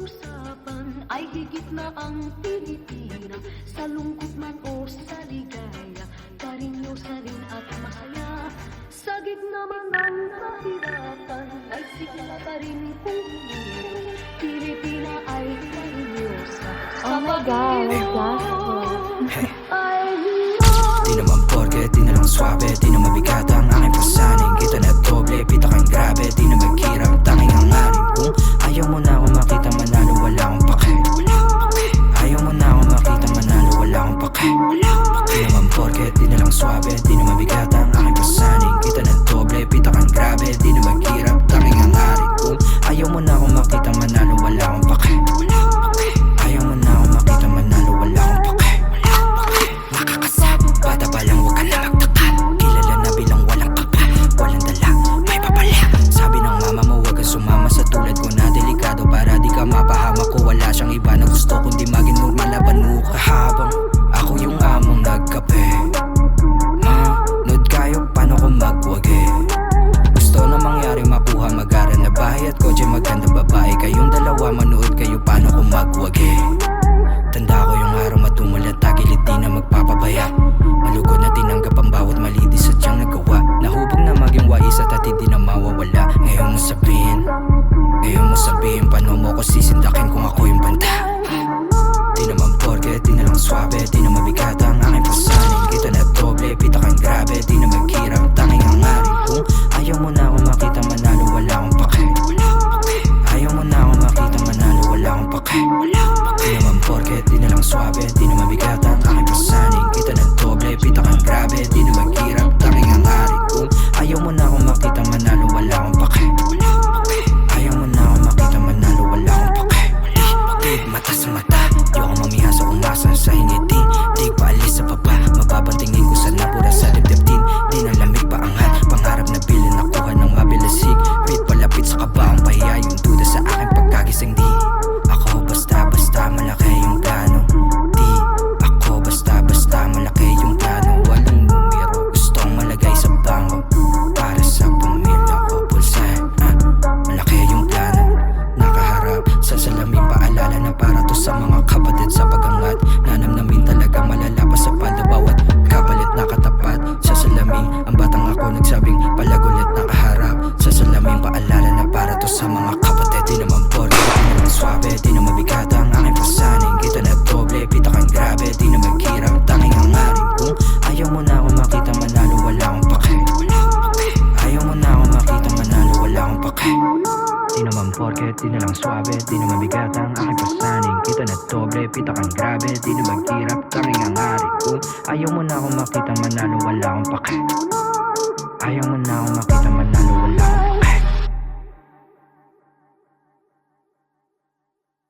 usapan ay higit na ang Pilipina. Sa lungkot man o sa ligaya, karinyosa rin at masaya. Sa gitna man ng kahirapan ay sigla pa rin kung umiro. Pilipina ay karinyosa. Oh my God, Hey. Di naman porke, di na lang swabe, di na mabigat ang aking pasaning. Kita na doble, pita kang grabe, di na maghirap, tanging hangarin. Kung ayaw mo na ako makita manalo, wala akong pake. Ayaw mo na ako makita manalo, wala akong pake. Di naman porke, di na lang swabe, di na mabigat ang aking pasaning. Kita na doble, pita kang grabe, di na maghirap, tanging hangarin. Kung ayaw mo na ako makita manalo, wala akong pake. Ayaw mo na ako makita manalo, wala akong pake. Bata pa lang, huwag ka na magtakal. Kilala na bilang walang kapa, walang dala, may papala. Sabi ng mama mo, huwag kang sumama sa tulad ko na delikado. Para di ka mapahamak ko, wala siyang iba na gusto kundi maging normal. Laban mo kahabang ako yung among nagkape. Manood kayo, paano ko magwagi? Gusto na mangyari makuha, mag-aral na bahay at kotse, maganda babae. Kayong dalawa, manood kayo, paano ko magwagi? Tanda ko yung araw matumulat, tagilid di na magpapabaya. Malugod na tinanggap ang bawat mali, di sadyang nagawa. Nahubog na maging wais at hindi na mawawala. Ngayon mo sabihin, paano mo ko sisindakin kung ako yung banda? Di naman porke, di na lang swabe, di na mabigat ang aking pasanin. Kita na doble, pita kang grabe, di na maghirap, tanging hangarin. Kung ayaw mo na ako makita manalo, wala akong pake. Ayaw mo na ako makita manalo, wala akong pake. Di naman porke, di na lang swabe, di na mabigat ang aking pasanin. Kita na doble, pita kang grabe, di na maghirap, tanging hangarin. Kung ayaw mo na ako makita manalo, wala akong pake. Ayaw mo na ako makita manalo, wala akong pake. Tig mata sa mata, di ako mamiha sa umasa sa hingitin. Tig paalis sa baba, mapapantingin ko sa napura sa dibdib din. Di na lamig pa angat, pangarap na bilin nakuha ng mabilasig. Pit palapit sa kabaong pahiya, yung duda sa aking pagkagising. Di ako basta-basta malaki yung plano. Di ako basta-basta malaki yung plano. Walang numero, gustong malagay sa bangko para sa pamilya ko. Pulsay, malaki yung plano. Nakaharap sa salamin, paalala na para to sa mga kapatid sa pagangat. Nanamnamin talaga malala pa sa palda, bawat kapalit nakatapat sa salamin. Ang batang ako nagsabing palagulit nakaharap sa salamin, paalala na para to sa mga kapatid. Di naman porke, di naman swabe, di na mabigat ang aking pasanin. Kita na doble, pita kang grabe, di na maghirap, tanging hangarin. Kung ayaw mo na ako makita manalo, wala akong pake. Ayaw mo na ako makita manalo, wala akong pake. Di naman porke, di na lang swabe, di na mabigat ang aking pasanin. Kita na doble, pita kang grabe, di na maghirap, tanging hangarin. Kung ayaw mo na ako makita manalo, wala akong pake. Ayaw mo na ako makita manalo, wala